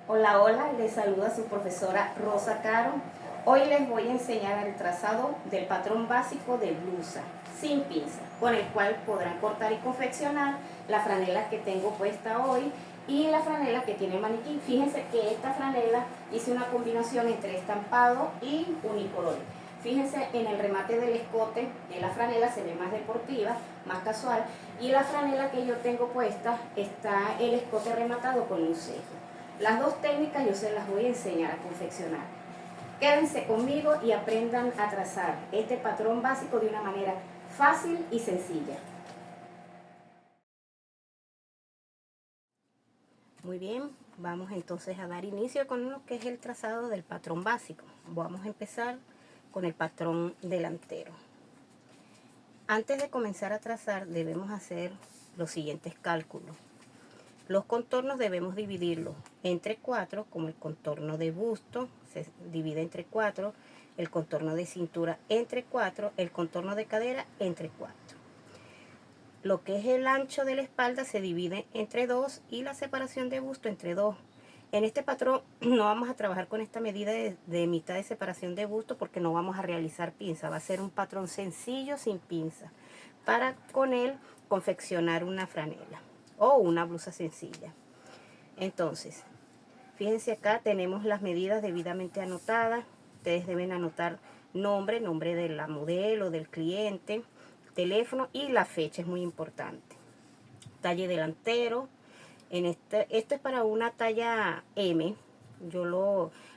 Hola, hola, les saluda su profesora Rosa Caro. Hoy les voy a enseñar el trazado del patrón básico de blusa sin pinza, con el cual podrán cortar y confeccionar la franela que tengo puesta hoy y la franela que tiene el maniquí. Fíjense que esta franela hice una combinación entre estampado y unicolor. Fíjense en el remate del escote de la franela, se ve más deportiva, más casual, y la franela que yo tengo puesta está el escote rematado con un cejo. Las dos técnicas yo se las voy a enseñar a confeccionar. Quédense conmigo y aprendan a trazar este patrón básico de una manera fácil y sencilla. Muy bien, vamos entonces a dar inicio con lo que es el trazado del patrón básico. Vamos a empezar con el patrón delantero. Antes de comenzar a trazar debemos hacer los siguientes cálculos. Los contornos debemos dividirlos entre 4, como el contorno de busto se divide entre 4, el contorno de cintura entre 4, el contorno de cadera entre 4. Lo que es el ancho de la espalda se divide entre 2 y la separación de busto entre 2. En este patrón no vamos a trabajar con esta medida de mitad de separación de busto porque no vamos a realizar pinza. Va a ser un patrón sencillo sin pinza para con él confeccionar una franela o una blusa sencilla. Entonces, fíjense acá tenemos las medidas debidamente anotadas. Ustedes deben anotar nombre de la modelo, del cliente, teléfono y la fecha, es muy importante. Talle delantero. Esto es para una talla M.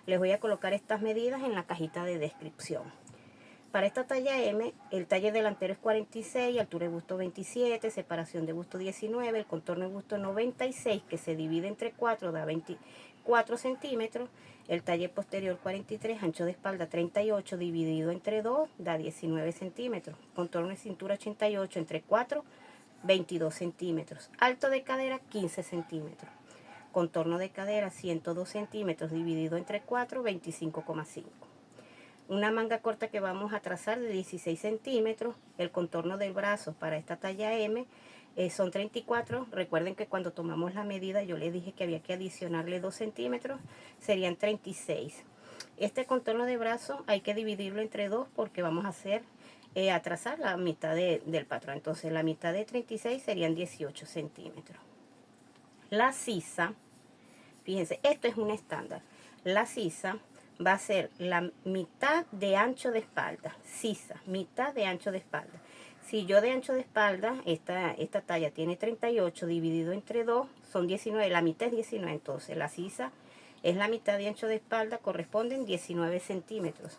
Les voy a colocar estas medidas en la cajita de descripción. Para esta talla M, el talle delantero es 46, altura de busto 27, separación de busto 19, el contorno de busto 96, que se divide entre 4, da 24 centímetros, el talle posterior 43, ancho de espalda 38, dividido entre 2, da 19 centímetros, contorno de cintura 88, entre 4, 22 centímetros, alto de cadera 15 centímetros, contorno de cadera 102 centímetros, dividido entre 4, 25,5. Una manga corta que vamos a trazar de 16 centímetros, el contorno del brazo para esta talla M son 34, recuerden que cuando tomamos la medida yo les dije que había que adicionarle 2 centímetros, serían 36. Este contorno de brazo hay que dividirlo entre 2 porque vamos a hacer a trazar la mitad del patrón, entonces la mitad de 36 serían 18 centímetros. La sisa, fíjense, esto es un estándar, la sisa va a ser la mitad de ancho de espalda, sisa, mitad de ancho de espalda. Si yo de ancho de espalda, esta talla tiene 38, dividido entre 2, son 19, la mitad es 19, entonces la sisa es la mitad de ancho de espalda, corresponden 19 centímetros.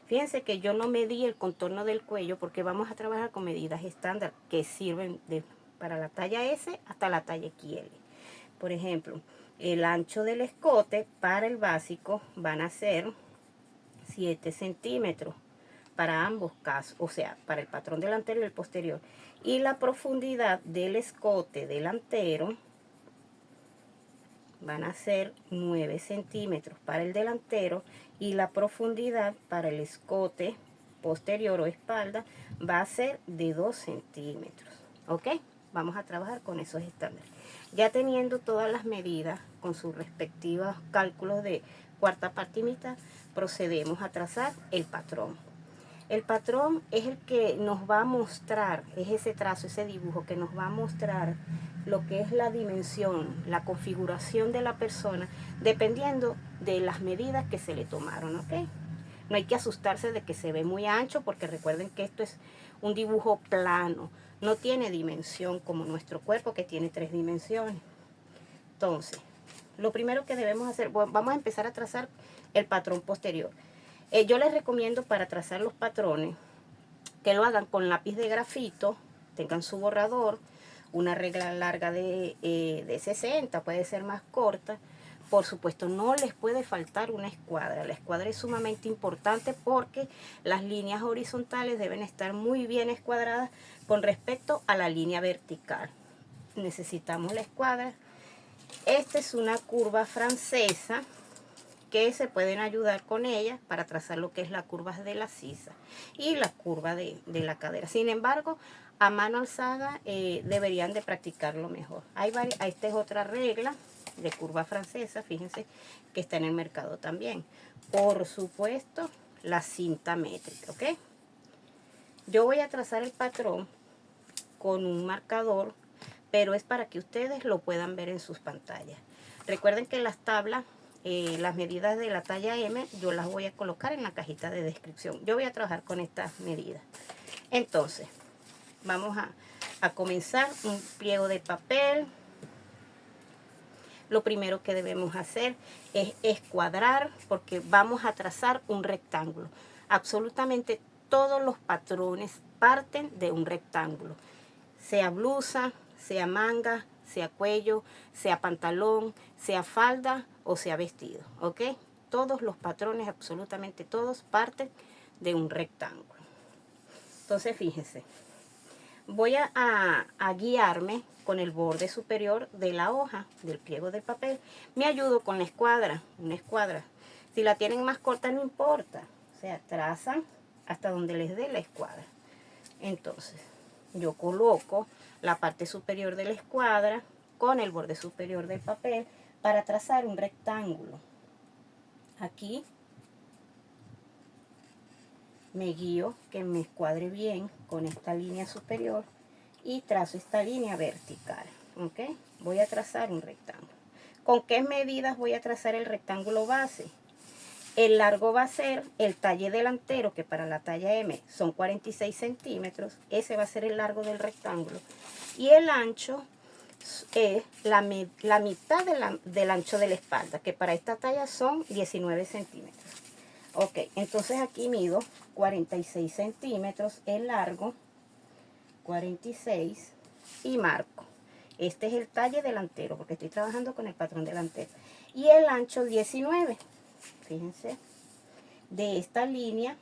Fíjense que yo no medí el contorno del cuello porque vamos a trabajar con medidas estándar que sirven para la talla S hasta la talla XL. Por ejemplo, el ancho del escote para el básico van a ser 7 centímetros para ambos casos, o sea, para el patrón delantero y el posterior. Y la profundidad del escote delantero van a ser 9 centímetros para el delantero y la profundidad para el escote posterior o espalda va a ser de 2 centímetros. ¿Ok? Vamos a trabajar con esos estándares. Ya teniendo todas las medidas con sus respectivos cálculos de cuarta parte y mitad, procedemos a trazar el patrón. El patrón es el que nos va a mostrar, es ese trazo, ese dibujo que nos va a mostrar lo que es la dimensión, la configuración de la persona, dependiendo de las medidas que se le tomaron, ¿ok? No hay que asustarse de que se ve muy ancho, porque recuerden que esto es un dibujo plano, no tiene dimensión como nuestro cuerpo que tiene 3 dimensiones. Entonces, lo primero que debemos hacer, bueno, vamos a empezar a trazar el patrón posterior. Yo les recomiendo para trazar los patrones que lo hagan con lápiz de grafito, tengan su borrador, una regla larga de 60, puede ser más corta. Por supuesto, no les puede faltar una escuadra. La escuadra es sumamente importante porque las líneas horizontales deben estar muy bien escuadradas con respecto a la línea vertical. Necesitamos la escuadra. Esta es una curva francesa que se pueden ayudar con ella para trazar lo que es la curva de la sisa y la curva de la cadera. Sin embargo, a mano alzada deberían de practicarlo mejor. Esta es otra regla de curva francesa, fíjense que está en el mercado también. Por supuesto, la cinta métrica, ¿ok? Yo voy a trazar el patrón con un marcador, pero es para que ustedes lo puedan ver en sus pantallas. Recuerden que las tablas, las medidas de la talla M, yo las voy a colocar en la cajita de descripción. Yo voy a trabajar con estas medidas. Entonces, vamos a comenzar un pliego de papel. Lo primero que debemos hacer es escuadrar, porque vamos a trazar un rectángulo. Absolutamente todos los patrones parten de un rectángulo. Sea blusa, sea manga, sea cuello, sea pantalón, sea falda o sea vestido, ¿ok? Todos los patrones, absolutamente todos, parten de un rectángulo. Entonces, fíjense, voy a guiarme con el borde superior de la hoja, del pliego del papel. Me ayudo con la escuadra, una escuadra. Si la tienen más corta no importa, o sea, trazan hasta donde les dé la escuadra. Entonces, yo coloco la parte superior de la escuadra con el borde superior del papel para trazar un rectángulo. Aquí me guío que me escuadre bien con esta línea superior y trazo esta línea vertical, ¿ok? Voy a trazar un rectángulo. ¿Con qué medidas voy a trazar el rectángulo base? El largo va a ser el talle delantero, que para la talla M son 46 centímetros. Ese va a ser el largo del rectángulo. Y el ancho es la mitad del ancho de la espalda, que para esta talla son 19 centímetros. Ok, entonces aquí mido 46 centímetros el largo, 46, y marco. Este es el talle delantero, porque estoy trabajando con el patrón delantero. Y el ancho 19. Fíjense, de esta línea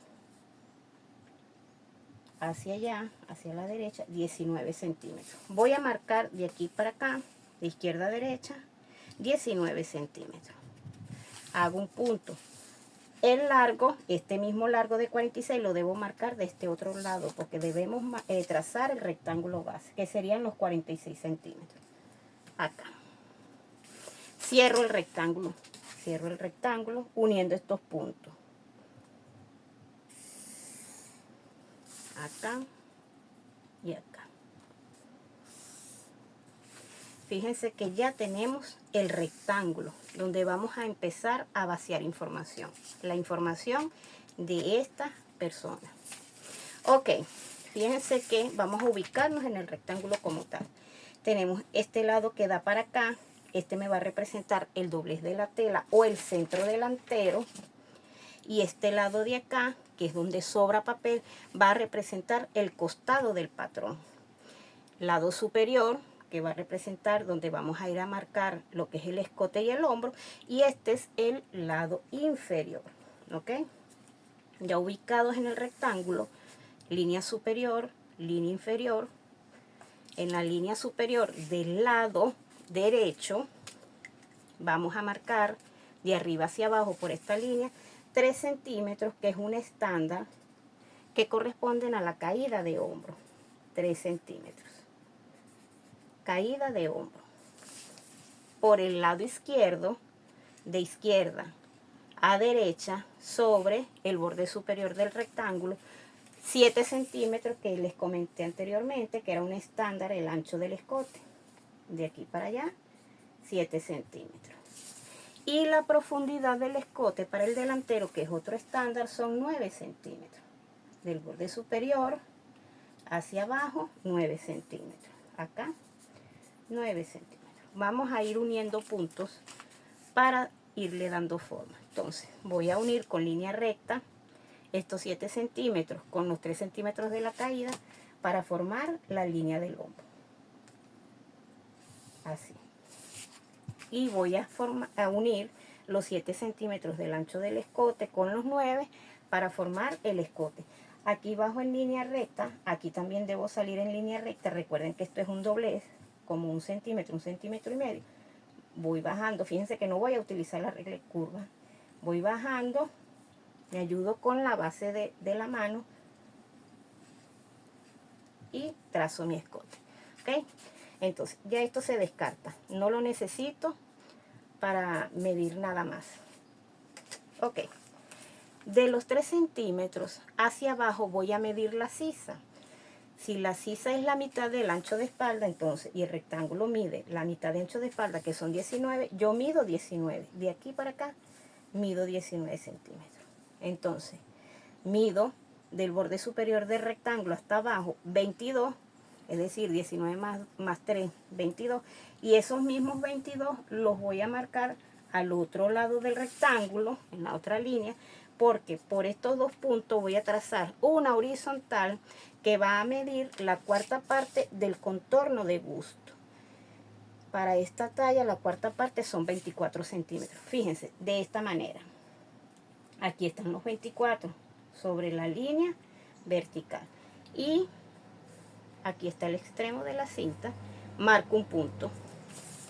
hacia allá, hacia la derecha, 19 centímetros. Voy a marcar de aquí para acá, de izquierda a derecha, 19 centímetros. Hago un punto. El largo, este mismo largo de 46, lo debo marcar de este otro lado, porque debemos trazar el rectángulo base, que serían los 46 centímetros. Acá. Cierro el rectángulo uniendo estos puntos. Acá y acá. Fíjense que ya tenemos el rectángulo donde vamos a empezar a vaciar información. La información de esta persona. Ok, fíjense que vamos a ubicarnos en el rectángulo como tal. Tenemos este lado que da para acá. Este me va a representar el doblez de la tela o el centro delantero. Y este lado de acá, que es donde sobra papel, va a representar el costado del patrón. Lado superior, que va a representar donde vamos a ir a marcar lo que es el escote y el hombro. Y este es el lado inferior, ¿ok? Ya ubicados en el rectángulo, línea superior, línea inferior. En la línea superior del lado derecho, vamos a marcar de arriba hacia abajo por esta línea 3 centímetros, que es un estándar que corresponden a la caída de hombro. 3 centímetros. Caída de hombro. Por el lado izquierdo, de izquierda a derecha, sobre el borde superior del rectángulo, 7 centímetros que les comenté anteriormente, que era un estándar el ancho del escote. De aquí para allá, 7 centímetros. Y la profundidad del escote para el delantero, que es otro estándar, son 9 centímetros. Del borde superior hacia abajo, 9 centímetros. Acá, 9 centímetros. Vamos a ir uniendo puntos para irle dando forma. Entonces, voy a unir con línea recta estos 7 centímetros con los 3 centímetros de la caída para formar la línea del hombro. Así. Y voy a unir los 7 centímetros del ancho del escote con los 9 para formar el escote. Aquí bajo en línea recta, aquí también debo salir en línea recta. Recuerden que esto es un doblez, como 1 centímetro y medio. Voy bajando, fíjense que no voy a utilizar la regla de curva. Voy bajando, me ayudo con la base de la mano y trazo mi escote. ¿Ok? Entonces, ya esto se descarta. No lo necesito para medir nada más. Ok. De los 3 centímetros hacia abajo voy a medir la sisa. Si la sisa es la mitad del ancho de espalda, entonces, y el rectángulo mide la mitad de ancho de espalda, que son 19, yo mido 19. De aquí para acá, mido 19 centímetros. Entonces, mido del borde superior del rectángulo hasta abajo 22, es decir, 19 más 3, 22. Y esos mismos 22 los voy a marcar al otro lado del rectángulo, en la otra línea, porque por estos dos puntos voy a trazar una horizontal que va a medir la cuarta parte del contorno de busto. Para esta talla la cuarta parte son 24 centímetros. Fíjense, de esta manera. Aquí están los 24 sobre la línea vertical. Y aquí está el extremo de la cinta. Marco un punto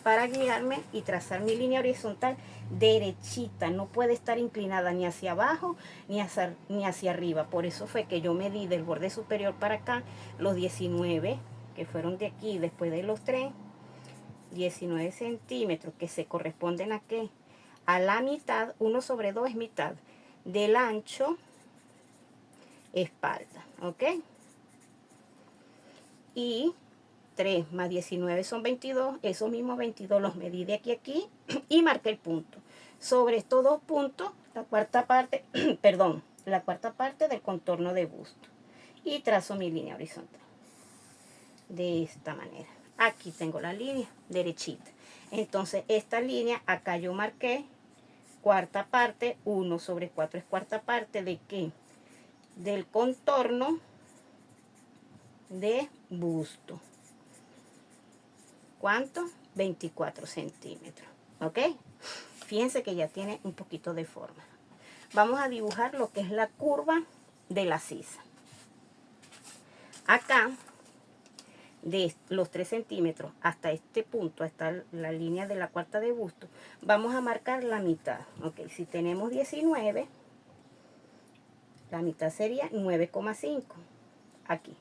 para guiarme y trazar mi línea horizontal derechita. No puede estar inclinada ni hacia abajo ni hacia arriba. Por eso fue que yo medí del borde superior para acá los 19, que fueron de aquí después de los 3, 19 centímetros, que se corresponden a ¿qué? A la mitad, 1 sobre 2 es mitad del ancho espalda, ¿ok? Y 3 más 19 son 22, esos mismos 22 los medí de aquí a aquí y marqué el punto. Sobre estos dos puntos, la cuarta parte, perdón, la cuarta parte del contorno de busto. Y trazo mi línea horizontal. De esta manera. Aquí tengo la línea derechita. Entonces, esta línea, acá yo marqué cuarta parte, 1 sobre 4 es cuarta parte de ¿qué? Del contorno de busto. ¿Cuánto? 24 centímetros. ¿Ok? Fíjense que ya tiene un poquito de forma. Vamos a dibujar lo que es la curva de la sisa. Acá, de los 3 centímetros hasta este punto, hasta la línea de la cuarta de busto, vamos a marcar la mitad. Ok, si tenemos 19, la mitad sería 9,5. Aquí.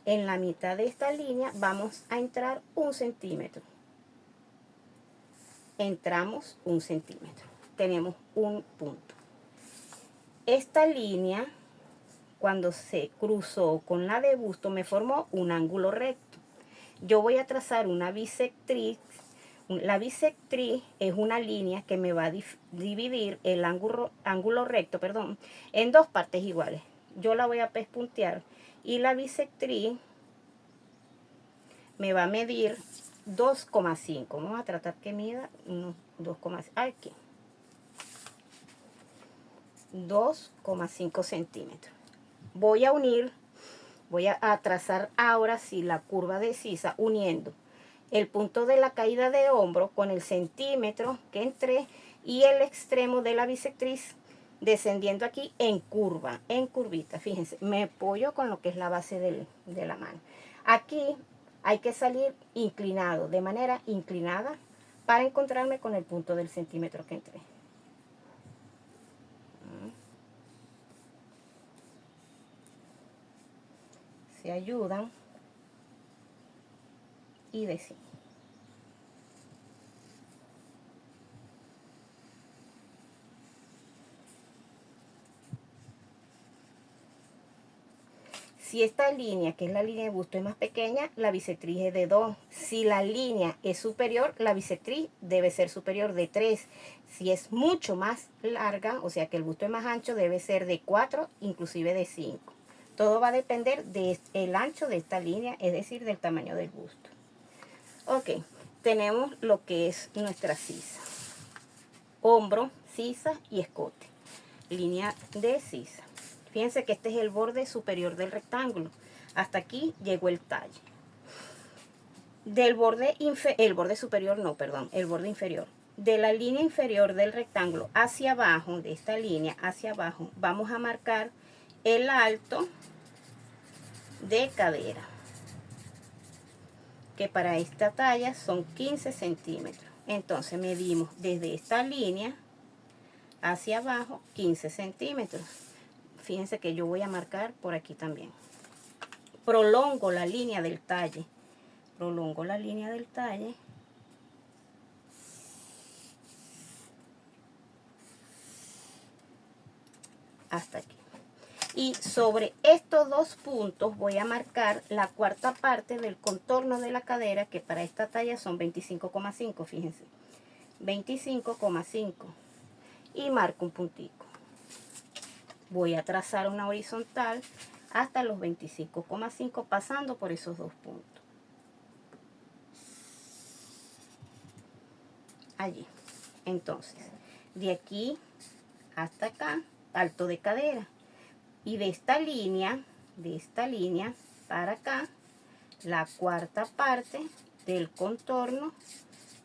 En la mitad de esta línea vamos a entrar 1 centímetro. Entramos 1 centímetro. Tenemos un punto. Esta línea, cuando se cruzó con la de busto, me formó un ángulo recto. Yo voy a trazar una bisectriz. La bisectriz es una línea que me va a dividir el ángulo recto, perdón, en dos partes iguales. Yo la voy a pespuntear y la bisectriz me va a medir 2,5. Vamos a tratar que mida 2,5. Aquí. 2,5 centímetros. Voy a unir, voy a trazar ahora sí la curva de sisa uniendo el punto de la caída de hombro con el centímetro que entré y el extremo de la bisectriz descendiendo aquí en curva, en curvita. Fíjense, me apoyo con lo que es la base de la mano. Aquí hay que salir inclinado, de manera inclinada, para encontrarme con el punto del centímetro que entré. Se ayudan y deciden. Si esta línea, que es la línea de busto, es más pequeña, la bisectriz es de 2. Si la línea es superior, la bisectriz debe ser superior de 3. Si es mucho más larga, o sea que el busto es más ancho, debe ser de 4, inclusive de 5. Todo va a depender del ancho de esta línea, es decir, del tamaño del busto. Ok, tenemos lo que es nuestra sisa. Hombro, sisa y escote. Línea de sisa. Fíjense que este es el borde superior del rectángulo. Hasta aquí llegó el talle. Del borde el borde superior no, perdón, el borde inferior. De la línea inferior del rectángulo hacia abajo, de esta línea hacia abajo, vamos a marcar el alto de cadera, que para esta talla son 15 centímetros. Entonces medimos desde esta línea hacia abajo 15 centímetros. Fíjense que yo voy a marcar por aquí también. Prolongo la línea del talle. Prolongo la línea del talle. hasta aquí. Y sobre estos dos puntos voy a marcar la cuarta parte del contorno de la cadera, que para esta talla son 25,5, fíjense. 25,5. Y marco un puntico. Voy a trazar una horizontal hasta los 25,5, pasando por esos dos puntos. Allí. Entonces, de aquí hasta acá, alto de cadera. Y de esta línea para acá, la cuarta parte del contorno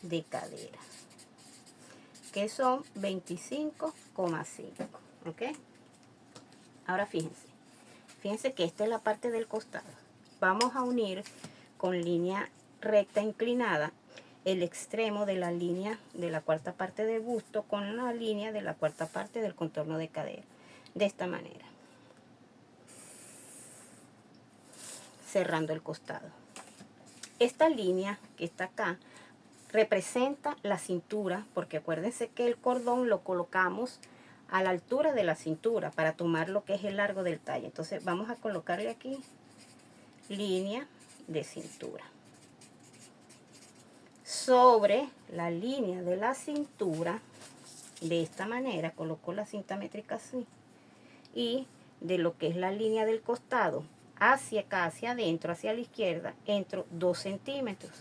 de cadera, que son 25,5. ¿Ok? Ahora fíjense que esta es la parte del costado. Vamos a unir con línea recta inclinada el extremo de la línea de la cuarta parte del busto con la línea de la cuarta parte del contorno de cadera. De esta manera. Cerrando el costado. Esta línea que está acá representa la cintura, porque acuérdense que el cordón lo colocamos a la altura de la cintura para tomar lo que es el largo del talle. Entonces vamos a colocarle aquí línea de cintura. Sobre la línea de la cintura, de esta manera, coloco la cinta métrica así, y de lo que es la línea del costado hacia acá, hacia adentro, hacia la izquierda, entro 2 centímetros.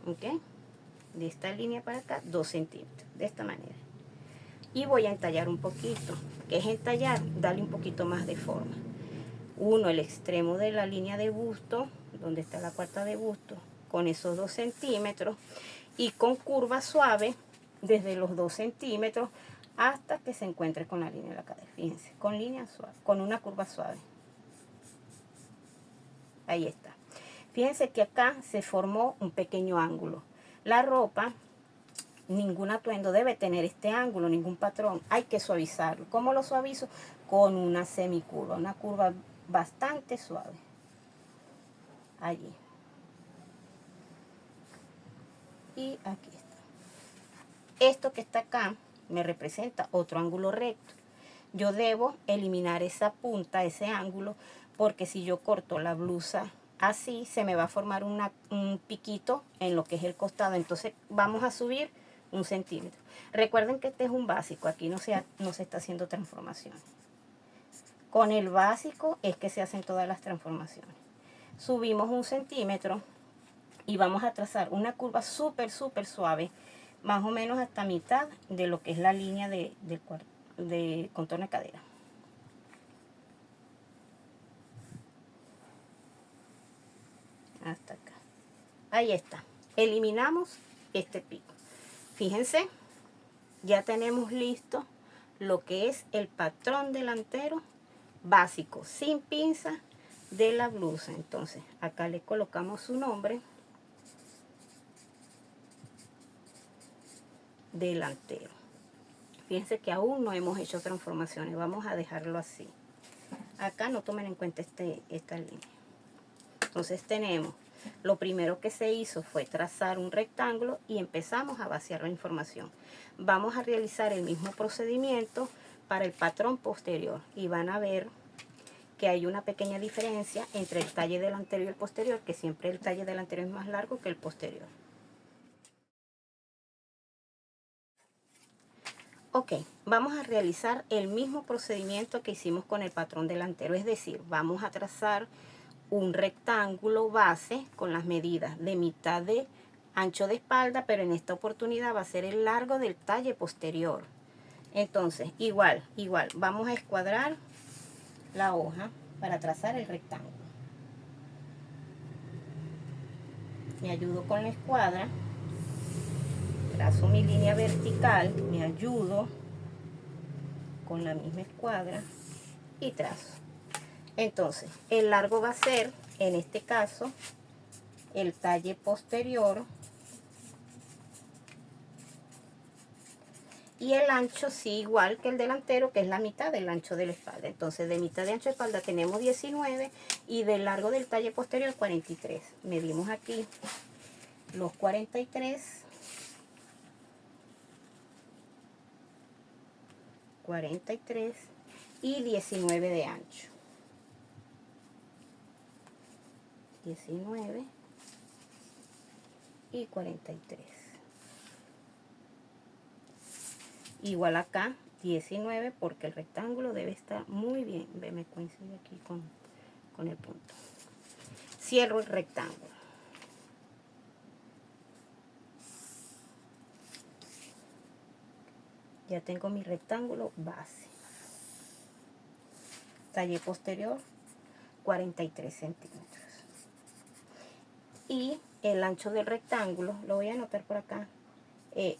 ¿Ok? De esta línea para acá, 2 centímetros, de esta manera. Y voy a entallar un poquito. ¿Qué es entallar? Darle un poquito más de forma. Uno, el extremo de la línea de busto, donde está la cuarta de busto, con esos 2 centímetros, y con curva suave, desde los 2 centímetros, hasta que se encuentre con la línea de la cadera. Fíjense, con línea suave, con una curva suave. Ahí está. Fíjense que acá se formó un pequeño ángulo. La ropa, ningún atuendo debe tener este ángulo, ningún patrón. Hay que suavizarlo. ¿Cómo lo suavizo? Con una semicurva, una curva bastante suave. Allí. Y aquí está. Esto que está acá me representa otro ángulo recto. Yo debo eliminar esa punta, ese ángulo, porque si yo corto la blusa así, se me va a formar un piquito en lo que es el costado. Entonces vamos a subir 1 centímetro. Recuerden que este es un básico, aquí no se está haciendo transformación. Con el básico es que se hacen todas las transformaciones. Subimos 1 centímetro y vamos a trazar una curva súper suave, más o menos hasta mitad de lo que es la línea de contorno de cadera. Hasta acá. Ahí está. Eliminamos este pico. Fíjense, ya tenemos listo lo que es el patrón delantero básico, sin pinza, de la blusa. Entonces, acá le colocamos su nombre. Delantero. Fíjense que aún no hemos hecho transformaciones. Vamos a dejarlo así. Acá no tomen en cuenta esta línea. Entonces tenemos, lo primero que se hizo fue trazar un rectángulo y empezamos a vaciar la información. Vamos a realizar el mismo procedimiento para el patrón posterior y van a ver que hay una pequeña diferencia entre el talle delantero y el posterior, que siempre el talle delantero es más largo que el posterior. Ok, vamos a realizar el mismo procedimiento que hicimos con el patrón delantero, es decir, vamos a trazar un rectángulo base con las medidas de mitad de ancho de espalda, pero en esta oportunidad va a ser el largo del talle posterior. Entonces, igual, vamos a escuadrar la hoja para trazar el rectángulo. Me ayudo con la escuadra, trazo mi línea vertical, me ayudo con la misma escuadra y trazo. Entonces, el largo va a ser, en este caso, el talle posterior. Y el ancho sí igual que el delantero, que es la mitad del ancho de la espalda. Entonces, de mitad de ancho de espalda tenemos 19 y del largo del talle posterior 43. Medimos aquí los 43. 43 y 19 de ancho. 19 y 43. Igual acá 19 porque el rectángulo debe estar muy bien. Ve, me coincide aquí con el punto. Cierro el rectángulo. Ya tengo mi rectángulo base. Talle posterior 43 centímetros. Y el ancho del rectángulo, lo voy a anotar por acá,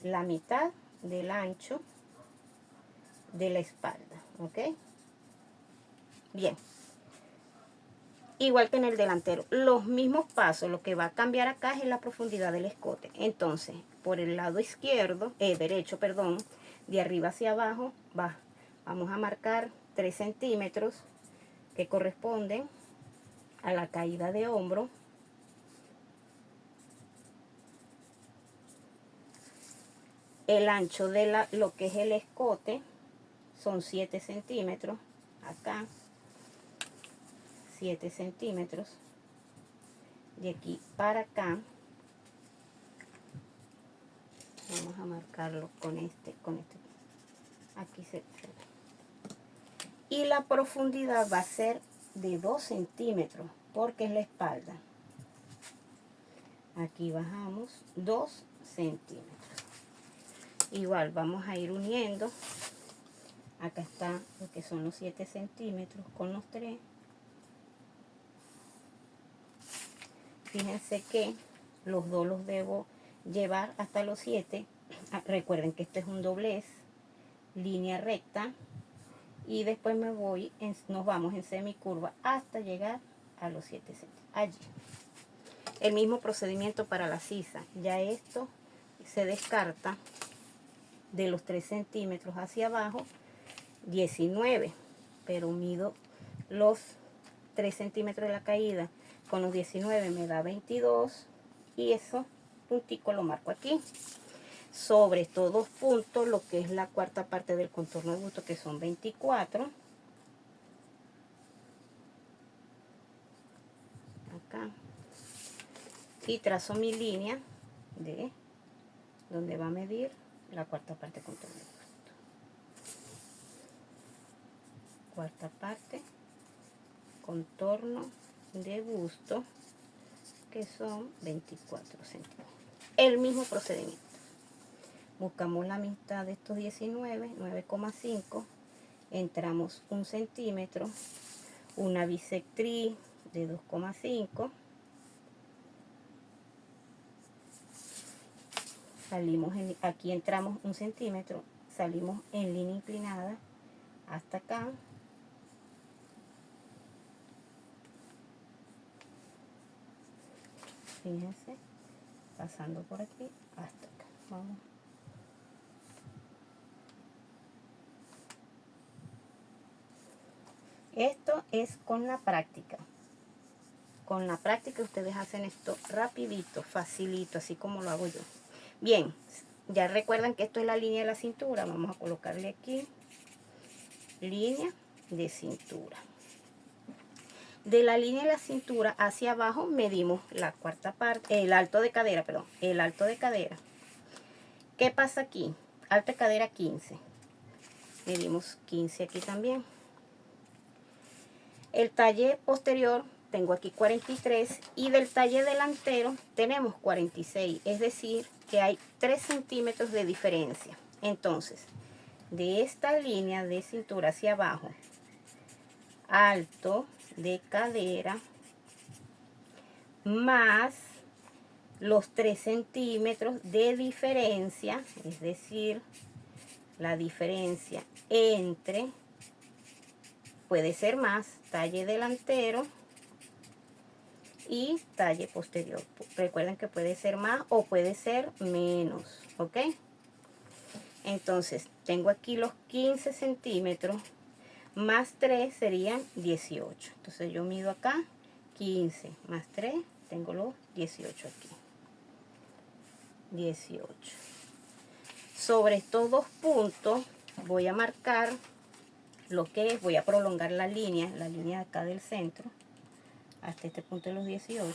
la mitad del ancho de la espalda, ¿ok? Bien. Igual que en el delantero, los mismos pasos, lo que va a cambiar acá es la profundidad del escote. Entonces, por el lado izquierdo, derecho, perdón, de arriba hacia abajo, vamos a marcar 3 centímetros que corresponden a la caída de hombro. El ancho de lo que es el escote son 7 centímetros, acá 7 centímetros, de aquí para acá, vamos a marcarlo con este, aquí se ve. Y la profundidad va a ser de 2 centímetros, porque es la espalda. Aquí bajamos 2 centímetros. Igual vamos a ir uniendo. Acá está lo que son los 7 centímetros con los 3. Fíjense que los dos los debo llevar hasta los 7. Recuerden que este es un doblez, línea recta. Y después nos vamos en semicurva hasta llegar a los 7 centímetros. Allí. El mismo procedimiento para la sisa. Ya esto se descarta de los 3 centímetros hacia abajo, 19. Pero mido los 3 centímetros de la caída con los 19 me da 22. Y eso puntico lo marco aquí. Sobre estos 2 puntos, lo que es la cuarta parte del contorno de busto, que son 24. Acá. Y trazo mi línea de donde va a medir la cuarta parte del contorno de busto. Cuarta parte, contorno de busto, que son 24 centímetros. El mismo procedimiento. Buscamos la mitad de estos 19, 9,5. Entramos 1 centímetro, una bisectriz de 2,5. Salimos aquí entramos 1 centímetro, salimos en línea inclinada hasta acá. Fíjense, pasando por aquí hasta acá. Vamos. Esto es con la práctica. Con la práctica ustedes hacen esto rapidito, facilito, así como lo hago yo. Bien, ya recuerdan que esto es la línea de la cintura. Vamos a colocarle aquí línea de cintura. De la línea de la cintura hacia abajo medimos la cuarta parte, el alto de cadera, perdón, el alto de cadera. ¿Qué pasa aquí? Alto de cadera 15. Medimos 15 aquí también. El talle posterior tengo aquí 43 y del talle delantero tenemos 46, es decir que hay 3 centímetros de diferencia. Entonces, de esta línea de cintura hacia abajo, alto de cadera más los 3 centímetros de diferencia, es decir, la diferencia entre, puede ser más, talle delantero y talle posterior. Recuerden que puede ser más o puede ser menos, ¿ok? Entonces, tengo aquí los 15 centímetros, más 3 serían 18. Entonces, yo mido acá 15 más 3, tengo los 18 aquí. 18. Sobre estos 2 puntos, voy a marcar lo que es, voy a prolongar la línea de acá del centro, hasta este punto de los 18.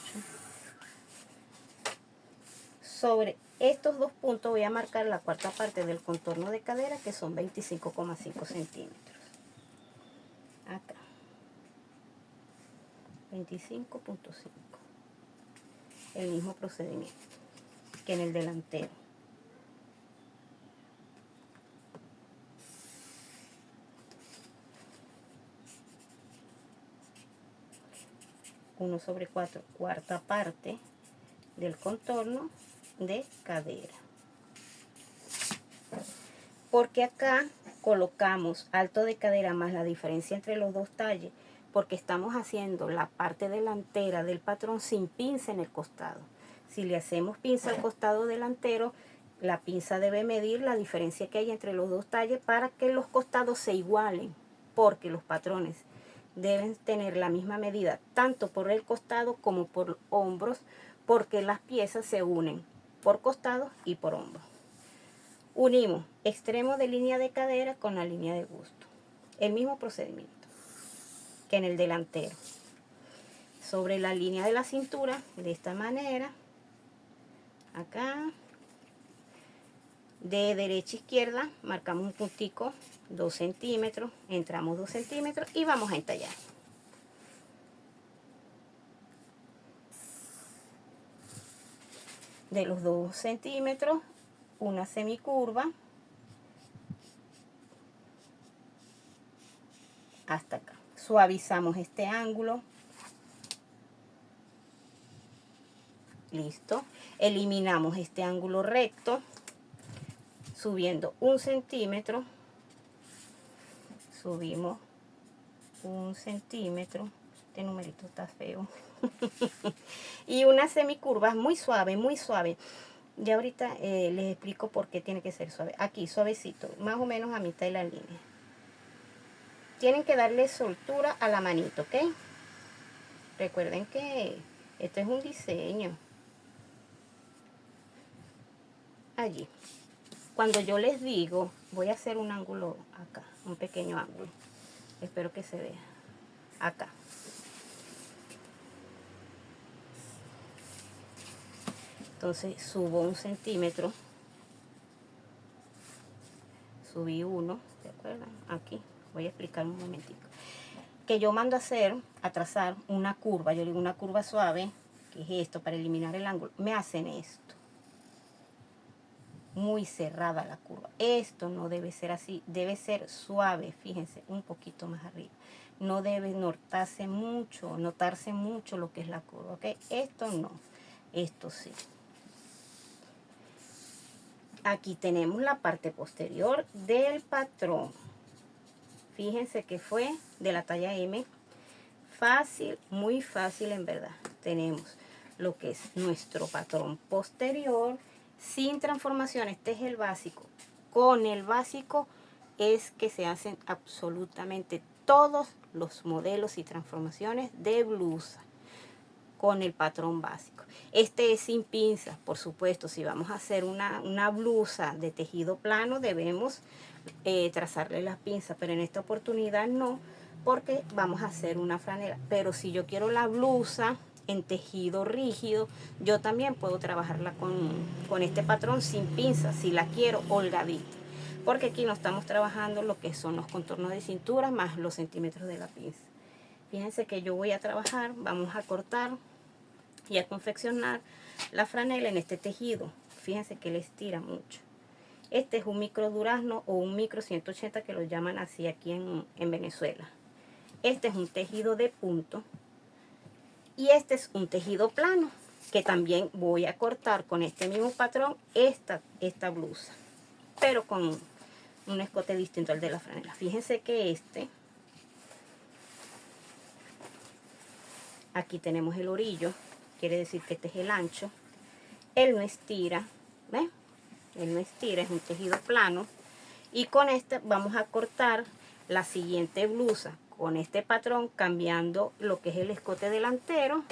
Sobre estos dos puntos voy a marcar la cuarta parte del contorno de cadera, que son 25,5 centímetros. Acá. 25,5. El mismo procedimiento que en el delantero. Uno sobre 4, cuarta parte del contorno de cadera. Porque acá colocamos alto de cadera más la diferencia entre los dos talles, porque estamos haciendo la parte delantera del patrón sin pinza en el costado. Si le hacemos pinza al costado delantero, la pinza debe medir la diferencia que hay entre los dos talles para que los costados se igualen, porque los patrones deben tener la misma medida tanto por el costado como por hombros, porque las piezas se unen por costado y por hombros. Unimos extremo de línea de cadera con la línea de busto. El mismo procedimiento que en el delantero. Sobre la línea de la cintura, de esta manera, acá, de derecha a izquierda, marcamos un puntico, 2 centímetros, entramos 2 centímetros y vamos a entallar. De los 2 centímetros, una semicurva hasta acá. Suavizamos este ángulo. Listo. Eliminamos este ángulo recto, subiendo 1 centímetro. Subimos 1 centímetro. Este numerito está feo. Y una semicurva muy suave, muy suave. Ya ahorita les explico por qué tiene que ser suave. Aquí, suavecito, más o menos a mitad de la línea. Tienen que darle soltura a la manito, ¿ok? Recuerden que esto es un diseño. Allí. Cuando yo les digo, voy a hacer un ángulo acá, un pequeño ángulo. Espero que se vea. Acá. Entonces subo 1 centímetro. Subí 1, ¿se acuerdan? Aquí. Voy a explicar un momentito. Que yo mando a trazar una curva. Yo digo una curva suave, que es esto, para eliminar el ángulo. Me hacen esto. Muy cerrada la curva. Esto no debe ser así, debe ser suave, fíjense, un poquito más arriba. No debe notarse mucho lo que es la curva, ¿ok? Esto no, esto sí. Aquí tenemos la parte posterior del patrón. Fíjense que fue de la talla M. Fácil, muy fácil en verdad. Tenemos lo que es nuestro patrón posterior, sin transformación. Este es el básico. Con el básico es que se hacen absolutamente todos los modelos y transformaciones de blusa. Con el patrón básico. Este es sin pinzas, por supuesto. Si vamos a hacer una blusa de tejido plano, debemos trazarle las pinzas, pero en esta oportunidad no, porque vamos a hacer una franela. Pero si yo quiero la blusa en tejido rígido, yo también puedo trabajarla con este patrón sin pinzas, si la quiero holgadita, porque aquí no estamos trabajando lo que son los contornos de cintura más los centímetros de la pinza. Fíjense que yo voy a trabajar, vamos a cortar y a confeccionar la franela en este tejido. Fíjense que le estira mucho. Este es un micro durazno o un micro 180 que lo llaman así aquí en Venezuela. Este es un tejido de punto y este es un tejido plano que también voy a cortar con este mismo patrón esta blusa, pero con un escote distinto al de la franela. Fíjense que aquí tenemos el orillo, quiere decir que este es el ancho. Él no estira, ¿ves? Él no estira, es un tejido plano. Y con este vamos a cortar la siguiente blusa con este patrón, cambiando lo que es el escote delantero,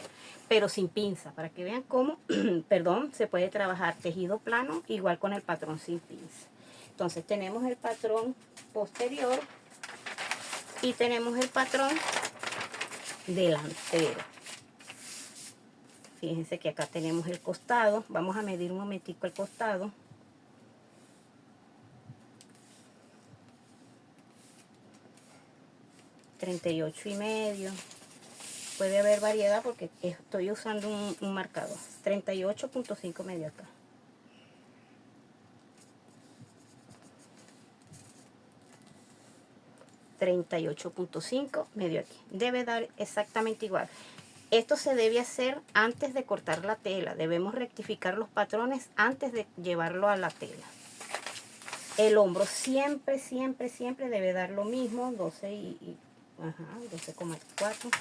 pero sin pinza, para que vean cómo, perdón, se puede trabajar tejido plano igual con el patrón sin pinza. Entonces tenemos el patrón posterior y tenemos el patrón delantero. Fíjense que acá tenemos el costado. Vamos a medir un momentico el costado. $38,5. Puede haber variedad porque estoy usando un marcador. 38.5 medio acá. $38.5 medio aquí. Debe dar exactamente igual. Esto se debe hacer antes de cortar la tela. Debemos rectificar los patrones antes de llevarlo a la tela. El hombro siempre, siempre, siempre debe dar lo mismo. 12,4.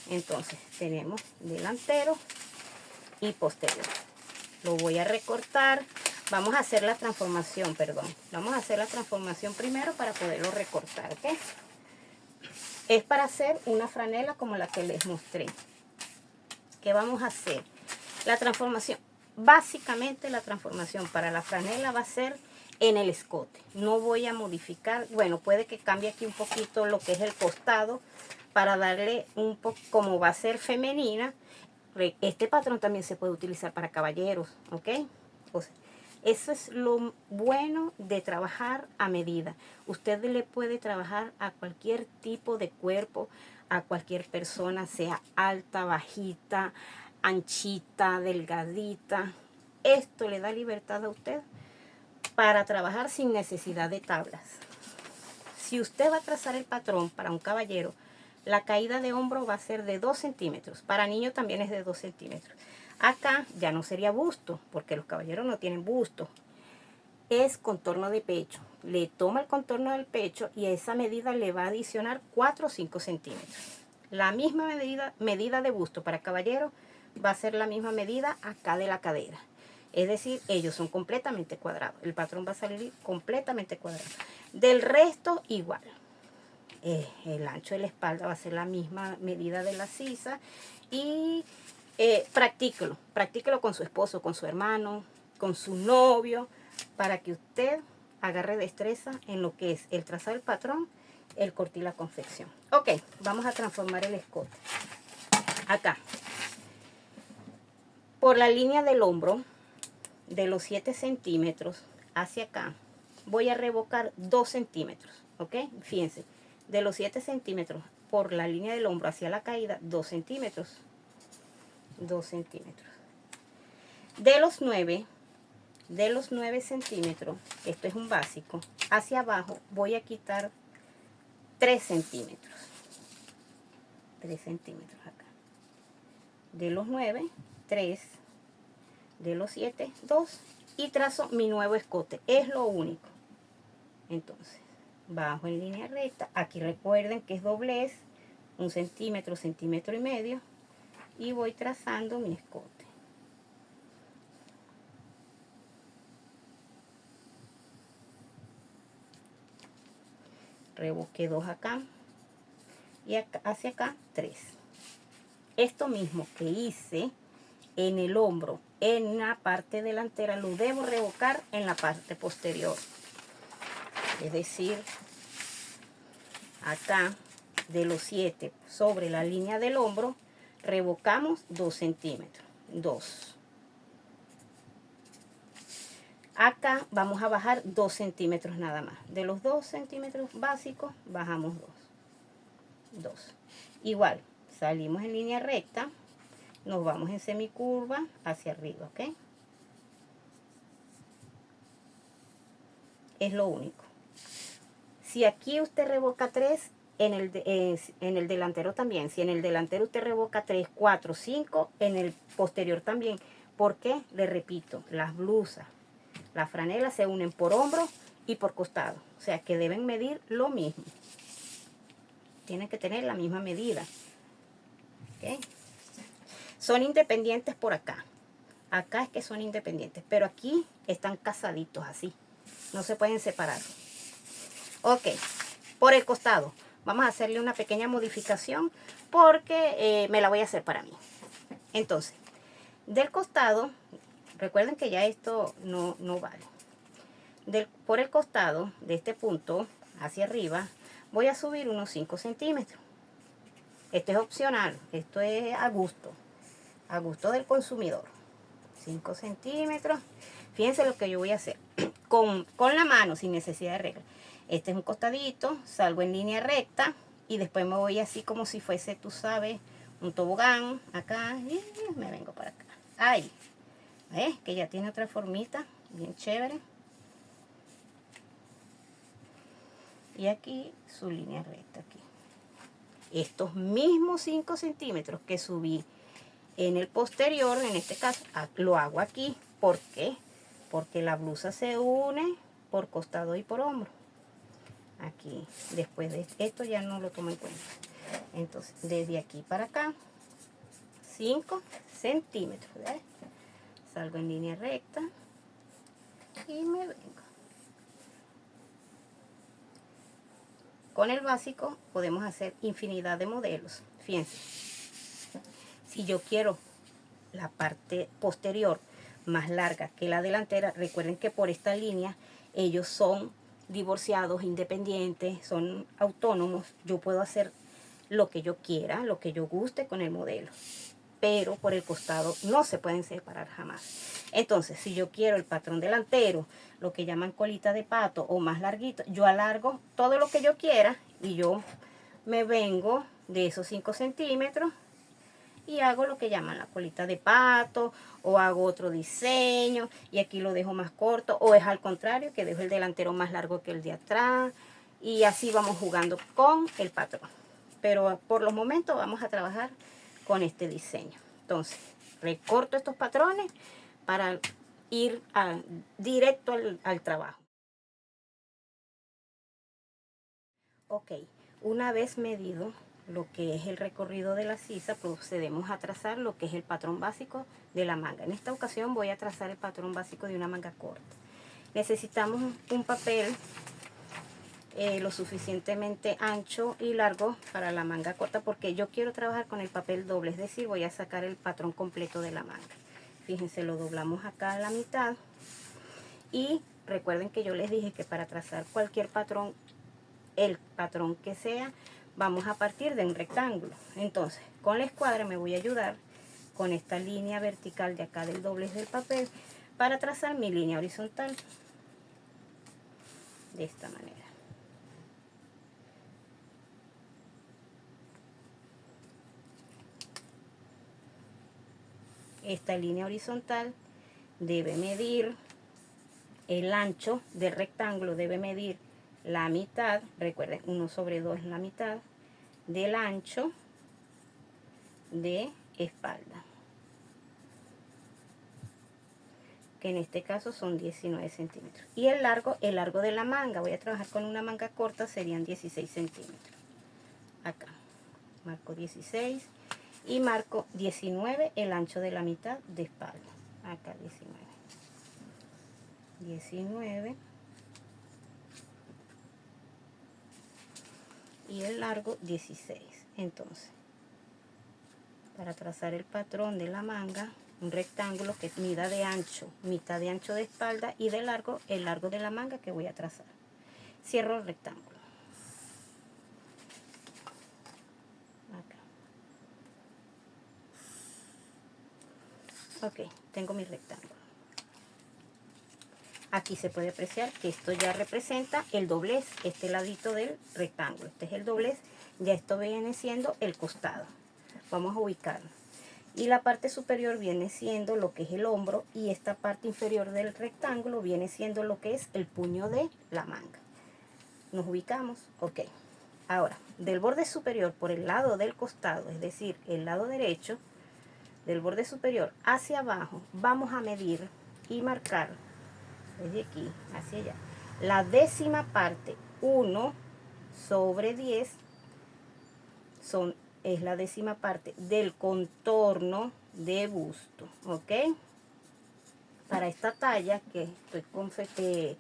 Entonces tenemos delantero y posterior. Lo voy a recortar. Vamos a hacer la transformación, perdón. Vamos a hacer la transformación primero para poderlo recortar, ¿ok? Es para hacer una franela como la que les mostré. ¿Qué vamos a hacer? La transformación, básicamente la transformación para la franela va a ser en el escote. No voy a modificar, bueno, puede que cambie aquí un poquito lo que es el costado para darle un poco, como va a ser femenina. Este patrón también se puede utilizar para caballeros, ¿ok? O sea, eso es lo bueno de trabajar a medida. Usted le puede trabajar a cualquier tipo de cuerpo, a cualquier persona, sea alta, bajita, anchita, delgadita. Esto le da libertad a usted para trabajar sin necesidad de tablas. Si usted va a trazar el patrón para un caballero, la caída de hombro va a ser de 2 centímetros. Para niño también es de 2 centímetros. Acá ya no sería busto, porque los caballeros no tienen busto. Es contorno de pecho. Le toma el contorno del pecho y a esa medida le va a adicionar 4 o 5 centímetros. La misma medida de busto para caballero va a ser la misma medida acá de la cadera. Es decir, ellos son completamente cuadrados. El patrón va a salir completamente cuadrado. Del resto, igual. El ancho de la espalda va a ser la misma medida de la sisa. Y practíquelo con su esposo, con su hermano, con su novio, para que usted agarre destreza en lo que es el trazado del patrón, el corte y la confección. Ok, vamos a transformar el escote. Acá, por la línea del hombro, de los 7 centímetros hacia acá, voy a revocar 2 centímetros, ¿ok? Fíjense, de los 7 centímetros por la línea del hombro hacia la caída, 2 centímetros. 2 centímetros. De los 9 centímetros, esto es un básico, hacia abajo voy a quitar 3 centímetros. 3 centímetros acá. De los 9, 3. De los 7, 2. Y trazo mi nuevo escote. Es lo único. Entonces, bajo en línea recta. Aquí recuerden que es doblez. 1 centímetro, centímetro y medio. Y voy trazando mi escote. Revoqué 2 acá. Y acá, hacia acá 3. Esto mismo que hice en el hombro, en la parte delantera, lo debo revocar en la parte posterior. Es decir, acá de los 7 sobre la línea del hombro, revocamos 2 centímetros. 2. Acá vamos a bajar 2 centímetros nada más. De los 2 centímetros básicos, bajamos 2. 2. Igual, salimos en línea recta, nos vamos en semicurva hacia arriba, ¿ok? Es lo único. Si aquí usted revoca 3, en el delantero también. Si en el delantero usted revoca 3, 4, 5, en el posterior también. ¿Por qué? Le repito, las blusas, las franelas se unen por hombro y por costado. O sea que deben medir lo mismo. Tienen que tener la misma medida. ¿Okay? Son independientes por acá. Acá es que son independientes. Pero aquí están casaditos así. No se pueden separar. Ok. Por el costado. Vamos a hacerle una pequeña modificación porque me la voy a hacer para mí. Entonces, del costado, recuerden que ya esto no vale. por el costado de este punto hacia arriba, voy a subir unos 5 centímetros. Esto es opcional, esto es a gusto del consumidor. 5 centímetros. Fíjense lo que yo voy a hacer con la mano, sin necesidad de regla. Este es un costadito, salgo en línea recta y después me voy así como si fuese, tú sabes, un tobogán acá y me vengo para acá. Ahí, ¿ves? Que ya tiene otra formita bien chévere. Y aquí su línea recta aquí. Estos mismos 5 centímetros que subí en el posterior, en este caso, lo hago aquí. ¿Por qué? Porque la blusa se une por costado y por hombro. Aquí, después de esto ya no lo tomo en cuenta. Entonces, desde aquí para acá, 5 centímetros. ¿Ves? Salgo en línea recta y me vengo. Con el básico podemos hacer infinidad de modelos. Fíjense, si yo quiero la parte posterior más larga que la delantera, recuerden que por esta línea ellos son divorciados, independientes, son autónomos. Yo puedo hacer lo que yo quiera, lo que yo guste con el modelo, pero por el costado no se pueden separar jamás. Entonces, si yo quiero el patrón delantero, lo que llaman colita de pato o más larguito, yo alargo todo lo que yo quiera y yo me vengo de esos 5 centímetros y hago lo que llaman la colita de pato, o hago otro diseño y aquí lo dejo más corto, o es al contrario, que dejo el delantero más largo que el de atrás, y así vamos jugando con el patrón. Pero por los momentos vamos a trabajar con este diseño. Entonces, recorto estos patrones para ir directo al trabajo. Ok, una vez medido lo que es el recorrido de la sisa, procedemos a trazar lo que es el patrón básico de la manga. En esta ocasión voy a trazar el patrón básico de una manga corta. Necesitamos un papel lo suficientemente ancho y largo para la manga corta, porque yo quiero trabajar con el papel doble, es decir, voy a sacar el patrón completo de la manga. Fíjense, lo doblamos acá a la mitad y recuerden que yo les dije que para trazar cualquier patrón, el patrón que sea, vamos a partir de un rectángulo. Entonces, con la escuadra me voy a ayudar con esta línea vertical de acá del doblez del papel para trazar mi línea horizontal de esta manera. Esta línea horizontal debe medir el ancho del rectángulo, debe medir la mitad, recuerden, 1/2 es la mitad del ancho de espalda, que en este caso son 19 centímetros. Y el largo de la manga, voy a trabajar con una manga corta, serían 16 centímetros. Acá, marco 16 y marco 19 el ancho de la mitad de espalda. Acá 19 y el largo 16. Entonces, para trazar el patrón de la manga, un rectángulo que mida de ancho, mitad de ancho de espalda, y de largo, el largo de la manga que voy a trazar. Cierro el rectángulo. Acá. Ok, tengo mi rectángulo. Aquí se puede apreciar que esto ya representa el doblez, este ladito del rectángulo. Este es el doblez, ya esto viene siendo el costado. Vamos a ubicarlo. Y la parte superior viene siendo lo que es el hombro, y esta parte inferior del rectángulo viene siendo lo que es el puño de la manga. Nos ubicamos, ok. Ahora, del borde superior por el lado del costado, es decir, el lado derecho, del borde superior hacia abajo, vamos a medir y marcar desde aquí hacia allá la décima parte. 1/10 es la décima parte del contorno de busto, ¿ok? Para esta talla que estoy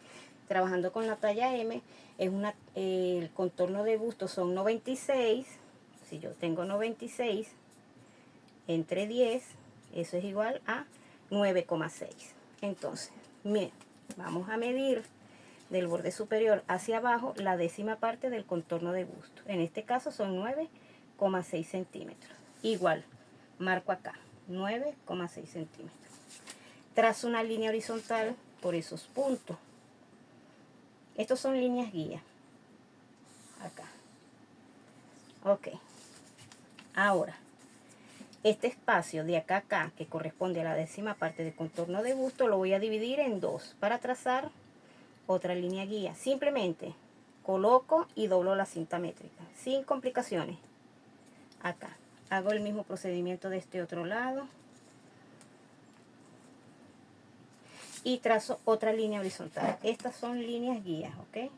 trabajando con la talla M, es el contorno de busto son 96. Si yo tengo 96 entre 10, eso es igual a 9,6. Entonces, miren, vamos a medir del borde superior hacia abajo la décima parte del contorno de busto. En este caso son 9,6 centímetros. Igual, marco acá, 9,6 centímetros. Trazo una línea horizontal por esos puntos. Estos son líneas guía. Acá. Ok. Ahora, este espacio de acá a acá, que corresponde a la décima parte del contorno de busto, lo voy a dividir en dos para trazar otra línea guía. Simplemente coloco y doblo la cinta métrica, sin complicaciones. Acá. Hago el mismo procedimiento de este otro lado. Y trazo otra línea horizontal. Estas son líneas guías, ¿ok?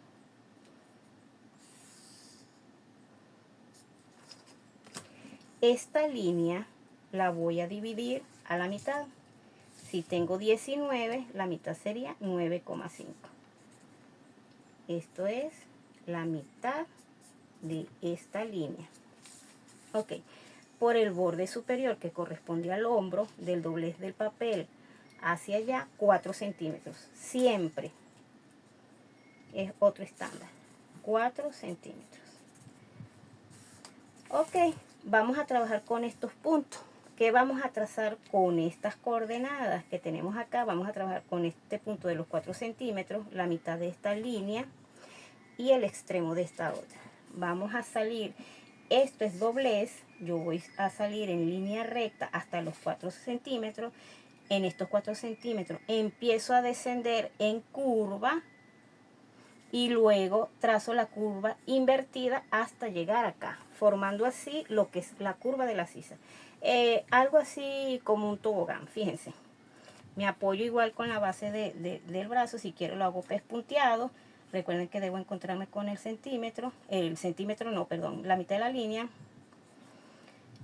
Esta línea la voy a dividir a la mitad. Si tengo 19, la mitad sería 9,5. Esto es la mitad de esta línea. Ok, por el borde superior que corresponde al hombro del doblez del papel hacia allá, 4 centímetros. Siempre es otro estándar. 4 centímetros. Ok, vamos a trabajar con estos puntos. ¿Qué vamos a trazar con estas coordenadas que tenemos acá? Vamos a trabajar con este punto de los 4 centímetros, la mitad de esta línea y el extremo de esta otra. Vamos a salir, esto es doblez, yo voy a salir en línea recta hasta los 4 centímetros. En estos 4 centímetros empiezo a descender en curva y luego trazo la curva invertida hasta llegar acá, formando así lo que es la curva de la sisa. Algo así como un tobogán, fíjense. Me apoyo igual con la base del brazo, si quiero lo hago pespunteado. Recuerden que debo encontrarme con el centímetro no, perdón, la mitad de la línea.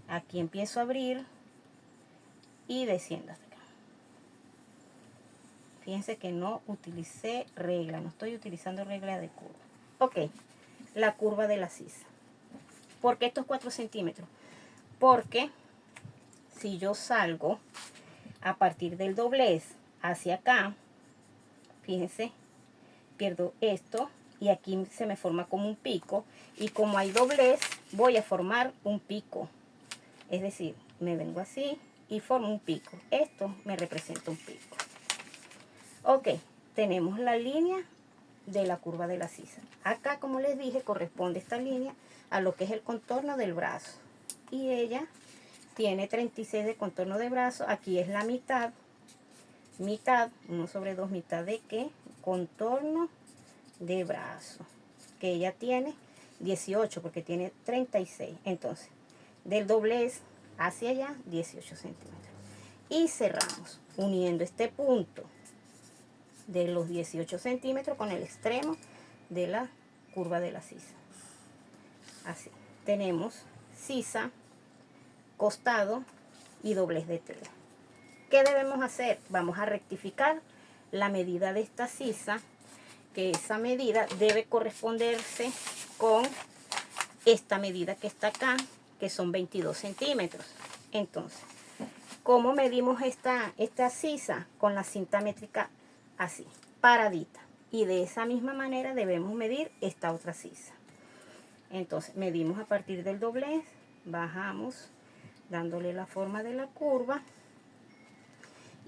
Aquí empiezo a abrir y desciendo hasta acá. Fíjense que no utilicé regla, no estoy utilizando regla de curva. Ok, la curva de la sisa. ¿Por qué estos 4 centímetros? Porque si yo salgo a partir del doblez hacia acá, fíjense, pierdo esto y aquí se me forma como un pico. Y como hay doblez, voy a formar un pico. Es decir, me vengo así y formo un pico. Esto me representa un pico. Ok, tenemos la línea de la curva de la sisa. Acá, como les dije, corresponde esta línea a lo que es el contorno del brazo. Y ella tiene 36 de contorno de brazo. Aquí es la mitad. Mitad, 1/2, mitad de qué? Contorno de brazo. Que ella tiene 18 porque tiene 36. Entonces, del doblez hacia allá, 18 centímetros. Y cerramos uniendo este punto de los 18 centímetros con el extremo de la curva de la sisa. Así. Tenemos sisa, costado y doblez de tela. ¿Qué debemos hacer? Vamos a rectificar la medida de esta sisa, que esa medida debe corresponderse con esta medida que está acá, que son 22 centímetros. Entonces, ¿cómo medimos esta sisa? Con la cinta métrica así, paradita. Y de esa misma manera debemos medir esta otra sisa. Entonces, medimos a partir del doblez, bajamos dándole la forma de la curva.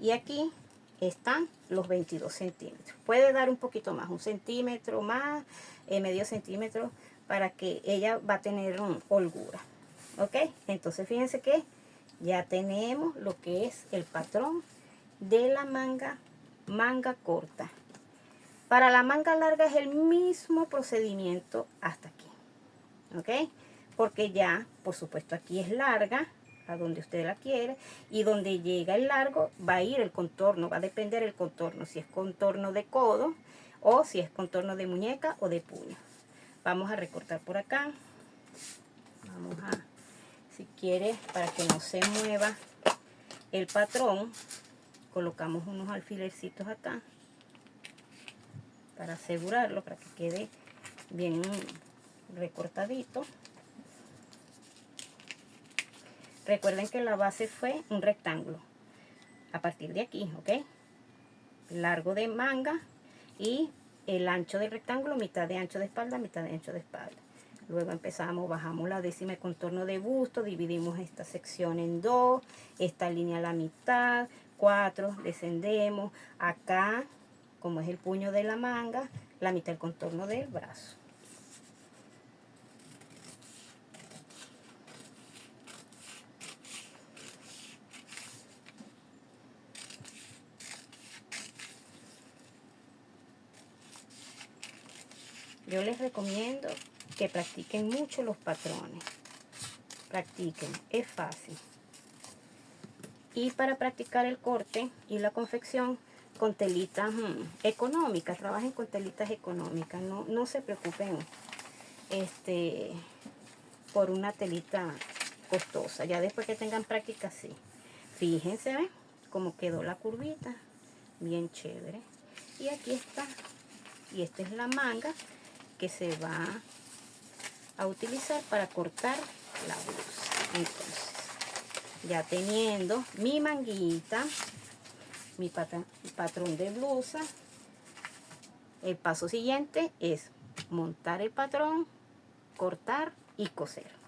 Y aquí están los 22 centímetros. Puede dar un poquito más, 1 centímetro más, medio centímetro, para que ella va a tener holgura. ¿Ok? Entonces, fíjense que ya tenemos lo que es el patrón de la manga corta. Para la manga larga es el mismo procedimiento hasta aquí. ¿Ok? Porque ya, por supuesto, aquí es larga, a donde usted la quiere, y donde llega el largo va a ir el contorno, va a depender el contorno, si es contorno de codo o si es contorno de muñeca o de puño. Vamos a recortar por acá. Vamos a, si quiere, para que no se mueva el patrón, colocamos unos alfilercitos acá para asegurarlo, para que quede bien recortadito. Recuerden que la base fue un rectángulo. A partir de aquí, ¿ok? Largo de manga y el ancho del rectángulo, mitad de ancho de espalda, mitad de ancho de espalda. Luego empezamos, bajamos la décima de contorno de busto, dividimos esta sección en dos, esta línea a la mitad, 4, descendemos. Acá, como es el puño de la manga, la mitad del contorno del brazo. Yo les recomiendo que practiquen mucho los patrones. Practiquen, es fácil. Y para practicar el corte y la confección con telitas económicas, trabajen con telitas económicas, no se preocupen por una telita costosa. Ya después que tengan práctica, sí. Fíjense, ¿ven? Cómo quedó la curvita, bien chévere. Y aquí está, y esta es la manga que se va a utilizar para cortar la blusa. Entonces, ya teniendo mi manguita, mi patrón de blusa, el paso siguiente es montar el patrón, cortar y coser.